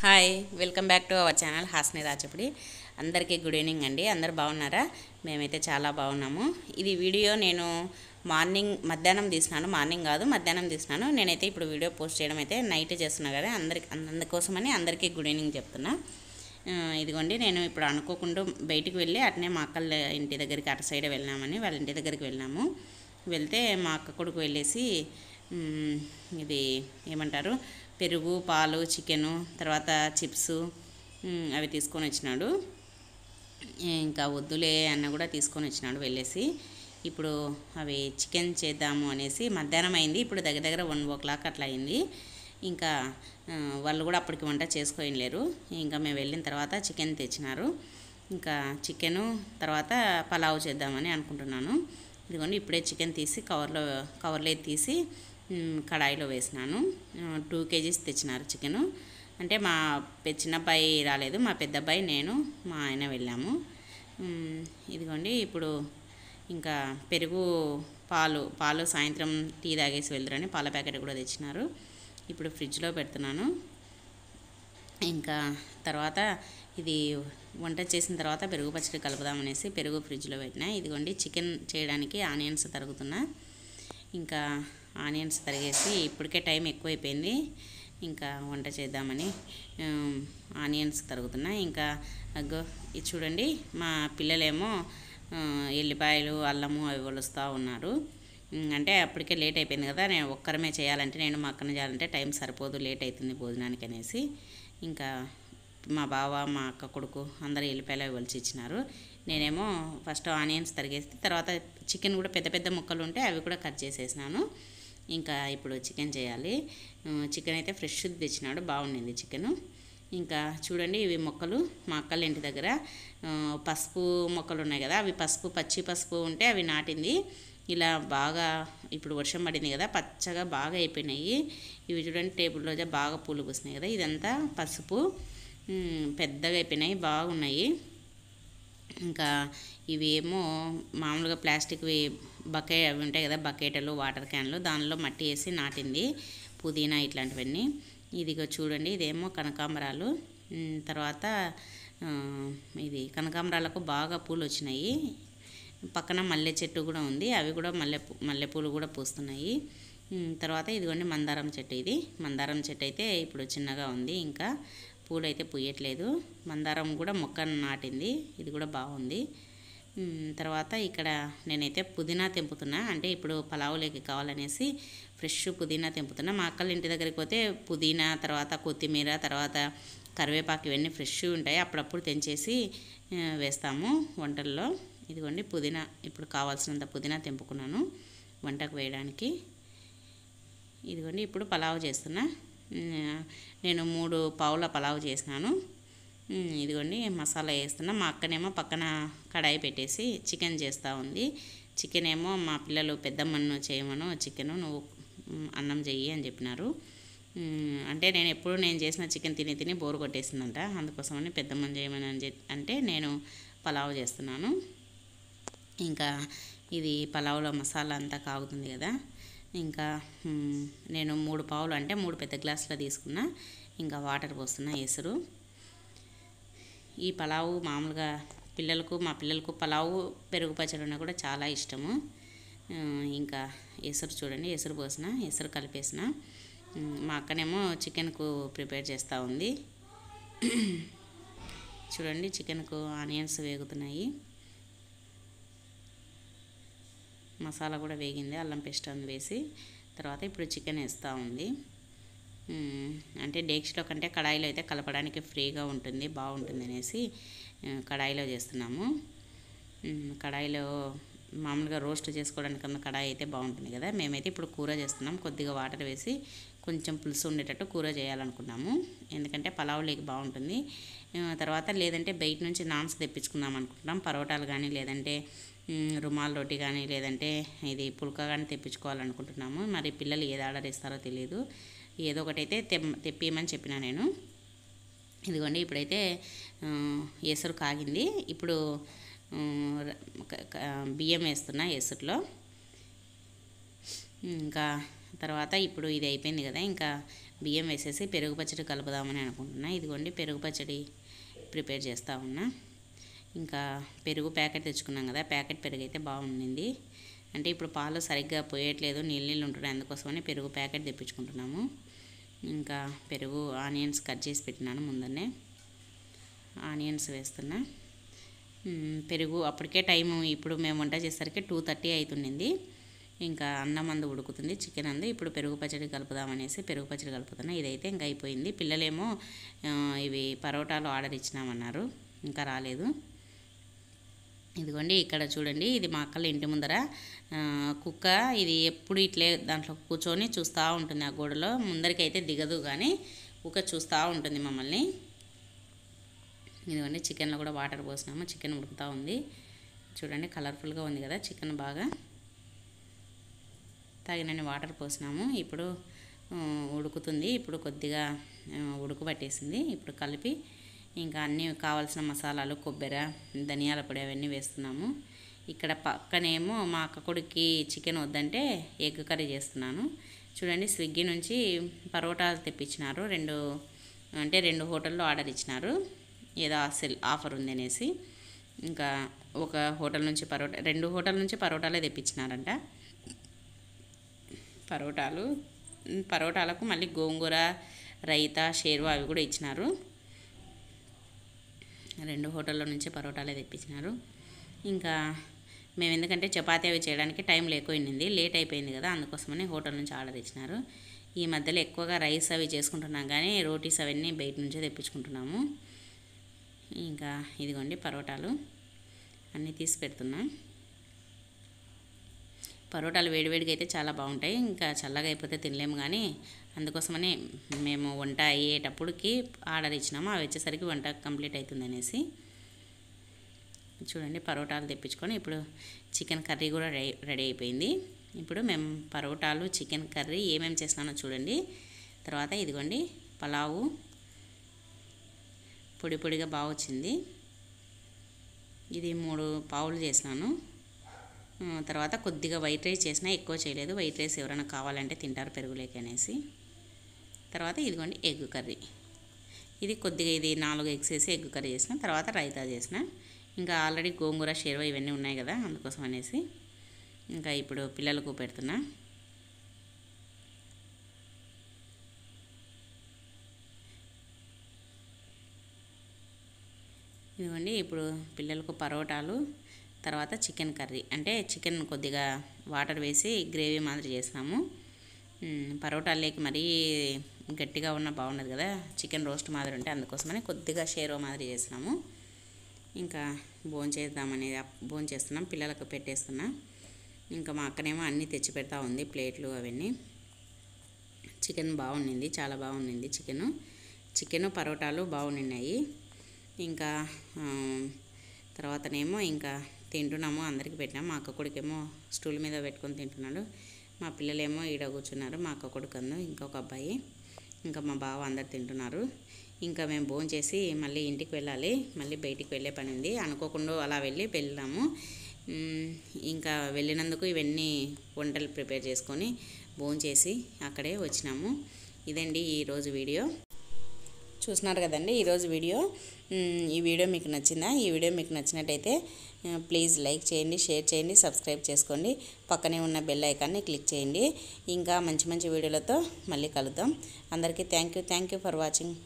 Hi welcome back to our channel Hasni Rachapudi. అందరికీ good evening అండి. అందరు బాగున్నారా? మేమైతే చాలా బాగున్నాము. ఇది వీడియో నేను మధ్యాహ్నం తీసినాను. మార్నింగ్ కాదు, మధ్యాహ్నం తీసినాను. నేనైతే ఇప్పుడు వీడియో పోస్ట్ చేయడం అయితే నైట్ చేస్తున్నా కదా, అందుకోసమని అందరికీ గుడ్ ఈవినింగ్ చెప్తున్నా. ఇదిగోండి, నేను ఇప్పుడు అనుకోకుండా బయటికి వెళ్ళి అట్నే మా అక్కల ఇంటి దగ్గరికి అటు సైడ్ వెళ్ళినామని వాళ్ళ ఇంటి దగ్గరికి వెళ్ళినాము. వెళ్తే మా అక్క కొడుకు వెళ్ళేసి ఇది ఏమంటారు, పెరుగు, పాలు, చికెను, తర్వాత చిప్స్ అవి తీసుకొని వచ్చినాడు. ఇంకా వద్దులే అన్న కూడా తీసుకొని వచ్చినాడు వెళ్ళేసి. ఇప్పుడు అవి చికెన్ చేద్దాము అనేసి మధ్యాహ్నం అయింది. ఇప్పుడు దగ్గర దగ్గర 1 o'clock అట్లా అయింది. ఇంకా వాళ్ళు కూడా అప్పటికి వంట చేసుకోలేరు. ఇంకా మేము వెళ్ళిన తర్వాత చికెన్ తెచ్చినారు. ఇంకా చికెను తర్వాత పలావ్ చేద్దామని అనుకుంటున్నాను. ఇదిగోండి, ఇప్పుడే చికెన్ తీసి కవర్లో తీసి కడాయిలో వేసినాను. 2 kgs తెచ్చినారు చికెను. అంటే మా చిన్న అబ్బాయి రాలేదు, మా పెద్ద అబ్బాయి, నేను, మా ఆయన వెళ్ళాము. ఇదిగోండి, ఇప్పుడు ఇంకా పెరుగు, పాలు సాయంత్రం టీ తాగేసి వెళ్తారని పాల ప్యాకెట్ కూడా తెచ్చినారు. ఇప్పుడు ఫ్రిడ్జ్లో పెడుతున్నాను. ఇంకా తర్వాత ఇది వంట చేసిన తర్వాత పెరుగు పచ్చడి కలుపుదామనేసి పెరుగు ఫ్రిడ్జ్లో పెట్టినా. ఇదిగోండి, చికెన్ చేయడానికి ఆనియన్స్ తరుగుతున్నా. ఇంకా ఆనియన్స్ తరిగేసి ఇప్పటికే టైం ఎక్కువైపోయింది. ఇంకా వంట చేద్దామని ఆనియన్స్ తరుగుతున్నా. ఇంకా ఇది చూడండి, మా పిల్లలేమో ఎల్లిపాయలు, అల్లము అవి వలుస్తూ ఉన్నారు. అంటే అప్పటికే లేట్ అయిపోయింది కదా, నేను ఒక్కరమే చేయాలంటే, నేను మా అక్కన చేయాలంటే టైం సరిపోదు, లేట్ అవుతుంది భోజనానికి అనేసి. ఇంకా మా బావ, మా అక్క కొడుకు అందరూ ఎల్లిపాయలు అవి వలిచి ఇచ్చినారు. నేనేమో ఫస్ట్ ఆనియన్స్ తరిగేసి తర్వాత చికెన్ కూడా పెద్ద పెద్ద ముక్కలు ఉంటే అవి కూడా కట్ చేసేసినాను. ఇంకా ఇప్పుడు చికెన్ చేయాలి. చికెన్ అయితే ఫ్రెష్ తెచ్చినాడు, బాగుండింది చికెను. ఇంకా చూడండి, ఇవి మొక్కలు మా అక్కల ఇంటి దగ్గర పసుపు మొక్కలు ఉన్నాయి కదా, అవి పచ్చి పసుపు ఉంటే అవి నాటింది. ఇలా బాగా ఇప్పుడు వర్షం పడింది కదా, పచ్చగా బాగా అయిపోయినాయి. ఇవి చూడండి, టేబుల్లో బాగా పూలు పూసినాయి కదా, ఇదంతా పసుపు పెద్దగా అయిపోయినాయి, బాగున్నాయి. ఇంకా ఇవి ఏమో మామూలుగా ప్లాస్టిక్వి అవి ఉంటాయి కదా, బకెట్లు, వాటర్ క్యాన్లు, దానిలో మట్టి వేసి నాటింది పుదీనా ఇట్లాంటివన్నీ. ఇదిగో చూడండి, ఇదేమో కనకాంబరాలు. తర్వాత ఇది కనకాంబరాలకు బాగా పూలు వచ్చినాయి. పక్కన మల్లె చెట్టు కూడా ఉంది, అవి కూడా మల్లెపూలు కూడా పూస్తున్నాయి. తర్వాత ఇదిగోండి మందారం చెట్టు. ఇది మందారం చెట్టు అయితే ఇప్పుడు చిన్నగా ఉంది, ఇంకా పూలు అయితే పూయట్లేదు. మందారం కూడా మొక్క నాటింది, ఇది కూడా బాగుంది. తర్వాత ఇక్కడ నేనైతే పుదీనా తెంపుతున్నా. అంటే ఇప్పుడు పలావులోకి కావాలనేసి ఫ్రెష్ పుదీనా తెంపుతున్నా. మా అక్కల ఇంటి దగ్గరికి పోతే పుదీనా, తర్వాత కొత్తిమీర, తర్వాత కరివేపాకు ఇవన్నీ ఫ్రెష్ ఉంటాయి, అప్పుడప్పుడు తెంచేసి వేస్తాము వంటల్లో. ఇదిగోండి పుదీనా, ఇప్పుడు కావాల్సినంత పుదీనా తెంపుకున్నాను వంటకు వేయడానికి. ఇదిగోండి, ఇప్పుడు పలావ్ చేస్తున్నా. నేను 3 పావుల పలావ్ చేసినాను. ఇదిగోండి మసాలా వేస్తున్నా. మా అక్కనేమో పక్కన కడాయి పెట్టేసి చికెన్ చేస్తూ ఉంది. చికెన్ ఏమో మా పిల్లలు పెద్దమ్మను చేయమను, చికెను నువ్వు అన్నం చెయ్యి అని చెప్పినారు. అంటే నేను చేసిన చికెన్ తిని బోరు కొట్టేసిందంట, అందుకోసమని పెద్దమ్మని చేయమని అంటే నేను పలావ్ చేస్తున్నాను. ఇంకా ఇది పలావ్లో మసాలా అంతా కాగుతుంది కదా, ఇంకా నేను 3 పావులు అంటే 3 పెద్ద గ్లాసులు తీసుకున్నా. ఇంకా వాటర్ పోస్తున్నా ఎసురు. ఈ పలావు మామూలుగా మా పిల్లలకు పలావు పెరుగు పచ్చడి ఉన్నా కూడా చాలా ఇష్టము. ఇంకా ఎసురు చూడండి, ఎసురు పోసిన, ఎసురు కలిపేసిన. మా అక్కనేమో చికెన్కు ప్రిపేర్ చేస్తూ ఉంది. చూడండి, చికెన్కు ఆనియన్స్ వేగుతున్నాయి, మసాలా కూడా వేగింది, అల్లం పేస్ట్ అని వేసి. తర్వాత ఇప్పుడు చికెన్ వేస్తూ ఉంది. అంటే డేక్షలో కంటే కడాయిలో అయితే కలపడానికి ఫ్రీగా ఉంటుంది, బాగుంటుంది అనేసి కడాయిలో చేస్తున్నాము. కడాయిలో మామూలుగా రోస్ట్ చేసుకోవడానికన్నా కడాయి అయితే బాగుంటుంది కదా. మేమైతే ఇప్పుడు కూర చేస్తున్నాం, కొద్దిగా వాటర్ వేసి కొంచెం పులుసు ఉండేటట్టు కూర చేయాలనుకున్నాము, ఎందుకంటే పలావులోకి బాగుంటుంది. తర్వాత లేదంటే బయట నుంచి నాన్స్ తెప్పించుకుందాం అనుకుంటున్నాం, పరోటాలు కానీ, లేదంటే రుమాల్ రోటీ కానీ, లేదంటే ఇది పుల్కా కానీ తెప్పించుకోవాలనుకుంటున్నాము. మరి పిల్లలు ఏది ఆర్డర్ ఇస్తారో తెలియదు, ఏదో ఒకటైతే తెప్పియమని చెప్పినా నేను. ఇదిగోండి, ఇప్పుడైతే ఎసురు కాగింది. ఇప్పుడు బియ్యం వేస్తున్నా ఎసురులో. ఇంకా తర్వాత ఇప్పుడు ఇది అయిపోయింది కదా, ఇంకా బియ్యం వేసేసి పెరుగు పచ్చడి కలుపుదామని అనుకుంటున్నా. ఇదిగోండి పెరుగు పచ్చడి ప్రిపేర్ చేస్తూ ఉన్నా. ఇంకా పెరుగు ప్యాకెట్ తెచ్చుకున్నాం కదా, ప్యాకెట్ పెరుగు అయితే బాగుండింది. అంటే ఇప్పుడు పాలు సరిగ్గా పోయట్లేదు, నీళ్ళు ఉంటున్నాయి, అందుకోసమని పెరుగు ప్యాకెట్ తెప్పించుకుంటున్నాము. ఇంకా పెరుగు ఆనియన్స్ కట్ చేసి పెట్టినాను ముందనే, ఆనియన్స్ వేస్తున్నా. పెరుగు అప్పటికే టైము, ఇప్పుడు మేము వంట చేసేసరికి 2:30 అవుతుండింది. ఇంకా అన్నం అందు ఉడుకుతుంది, చికెన్ అందు. ఇప్పుడు పెరుగు పచ్చడి కలుపుదామనేసి పెరుగు పచ్చడి కలుపుతున్నా. ఇదైతే ఇంకా అయిపోయింది. పిల్లలేమో ఇవి పరోటాలు ఆర్డర్ ఇచ్చినామన్నారు, ఇంకా రాలేదు. ఇదిగోండి ఇక్కడ చూడండి, ఇది మా అక్కల ఇంటి ముందర కుక్క. ఇది ఎప్పుడు ఇట్లే దాంట్లో కూర్చొని చూస్తూ ఉంటుంది. ఆ గోడలో ముందరికి అయితే దిగదు, కానీ కుక్క చూస్తూ ఉంటుంది మమ్మల్ని. ఇదిగోండి చికెన్లో కూడా వాటర్ పోసినాము, చికెన్ ఉడుకుతూ ఉంది. చూడండి కలర్ఫుల్గా ఉంది కదా చికెన్, బాగా తగినన్ని వాటర్ పోసినాము. ఇప్పుడు ఉడుకుతుంది. ఇప్పుడు కొద్దిగా ఉడుకుబట్టేసింది. ఇప్పుడు కలిపి ఇంకా అన్నీ కావాల్సిన మసాలాలు, కొబ్బరి, ధనియాల పొడి అవన్నీ వేస్తున్నాము. ఇక్కడ పక్కనేమో మా అక్క కొడుక్కి చికెన్ వద్దంటే ఎగ్ కర్రీ చేస్తున్నాను. చూడండి స్విగ్గీ నుంచి పరోటాలు తెప్పించినారు. రెండు హోటల్లో ఆర్డర్ ఇచ్చినారు, ఏదో ఆఫర్ ఉంది అనేసి. ఇంకా ఒక హోటల్ నుంచి రెండు హోటల్ నుంచి పరోటాలే తెప్పించినారంట. పరోటాలకు మళ్ళీ గోంగూర, రైతా, షేర్వా అవి కూడా ఇచ్చినారు. 2 హోటల్లో నుంచి పరోటాలే తెప్పించినారు. ఇంకా మేము ఎందుకంటే చపాతీ అవి చేయడానికి టైం లేకపోయింది, లేట్ అయిపోయింది కదా, అందుకోసమని హోటల్ నుంచి ఆర్డర్ ఇచ్చినారు. ఈ మధ్యలో ఎక్కువగా రైస్ అవి చేసుకుంటున్నాం, కానీ రోటీస్ అవన్నీ బయట నుంచే తెప్పించుకుంటున్నాము. ఇంకా ఇదిగోండి పరోటాలు అన్నీ తీసి పెడుతున్నాం. పరోటాలు వేడివేడిగా అయితే చాలా బాగుంటాయి, ఇంకా చల్లగా అయిపోతే తినలేము, కానీ అందుకోసమని మేము వంట అయ్యేటప్పటికి ఆర్డర్ ఇచ్చినాము. అవి వచ్చేసరికి వంట కంప్లీట్ అవుతుంది అనేసి. చూడండి పరోటాలు తెప్పించుకొని ఇప్పుడు చికెన్ కర్రీ కూడా రెడీ అయిపోయింది. ఇప్పుడు మేము పరోటాలు, చికెన్ కర్రీ ఏమేమి చేసినానో చూడండి. తర్వాత ఇదిగోండి పలావు పొడి పొడిగా బాగా వచ్చింది. ఇది 3 పావులు చేసినాను. తర్వాత కొద్దిగా వైట్ రైస్ చేసిన, ఎక్కువ చేయలేదు. వైట్ రైస్ ఎవరైనా కావాలంటే తింటారు పెరుగులేక అనేసి. తర్వాత ఇదిగోండి ఎగ్ కర్రీ. ఇది కొద్దిగా 4 ఎగ్స్ వేసి ఎగ్ కర్రీ చేసిన. తర్వాత రైతా చేసిన. ఇంకా ఆల్రెడీ గోంగూర, షేర్వా ఇవన్నీ ఉన్నాయి కదా, అందుకోసం అనేసి. ఇంకా ఇప్పుడు పిల్లలకు పెడుతున్నా. ఇదిగోండి ఇప్పుడు పిల్లలకు పరోటాలు, తర్వాత చికెన్ కర్రీ, అంటే చికెన్ కొద్దిగా వాటర్ వేసి గ్రేవీ మాదిరి చేసినాము. పరోటాలేకి మరీ గట్టిగా ఉన్న బాగుండదు కదా, చికెన్ రోస్ట్ మాదిరి ఉంటే, అందుకోసమని కొద్దిగా షేర్వా మాదిరి చేసినాము. ఇంకా భోంచేస్తున్నాం, పిల్లలకు పెట్టేస్తున్నా. ఇంకా మా అక్కనేమో అన్నీ తెచ్చి పెడతా ఉంది, ప్లేట్లు అవన్నీ. చికెన్ బాగుండింది, చాలా బాగుండింది చికెను పరోటాలు బాగున్నాయి. ఇంకా తర్వాతనేమో ఇంకా తింటున్నాము, అందరికీ పెట్టినాము. మా అక్క కొడుకేమో స్టూల్ మీద పెట్టుకొని తింటున్నాడు, మా పిల్లలేమో ఈడ కూర్చున్నారు. మా అక్క కొడుకు ఇంకొక అబ్బాయి, ఇంకా మా బావ అందరు తింటున్నారు. ఇంకా మేము భోంచేసి మళ్ళీ ఇంటికి వెళ్ళాలి, మళ్ళీ బయటికి వెళ్ళే పని ఉంది. అనుకోకుండా అలా వెళ్ళాము. ఇంకా వెళ్ళినందుకు ఇవన్నీ వంటలు ప్రిపేర్ చేసుకొని భోంచేసి అక్కడే వచ్చినాము. ఇదండి ఈరోజు వీడియో. చూస్తున్నారు కదండి ఈరోజు వీడియో. ఈ వీడియో మీకు నచ్చిందా? ఈ వీడియో మీకు నచ్చినట్టయితే ప్లీజ్ లైక్ చేయండి, షేర్ చేయండి, సబ్స్క్రైబ్ చేసుకోండి. పక్కనే ఉన్న బెల్ ఐకాన్ని క్లిక్ చేయండి. ఇంకా మంచి మంచి వీడియోలతో మళ్ళీ కలుద్దాం. అందరికీ థ్యాంక్ యూ ఫర్ వాచింగ్.